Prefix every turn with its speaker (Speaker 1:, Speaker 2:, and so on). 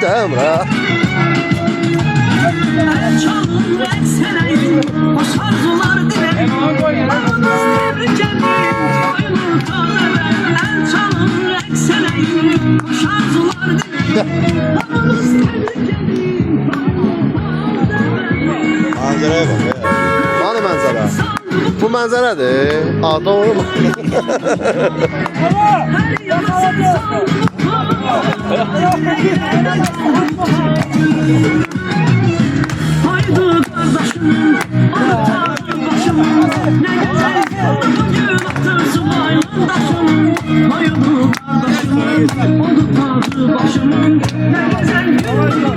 Speaker 1: Dəmrə. Mənzərəyə bax. Hani mənzərə? Bu mənzərədir. Doğru mu?
Speaker 2: Haydi kardeşim, ortağım başım, ne güzel gün atırsın aylandaşım. Haydi kardeşim, ortağım başım, ne güzel gün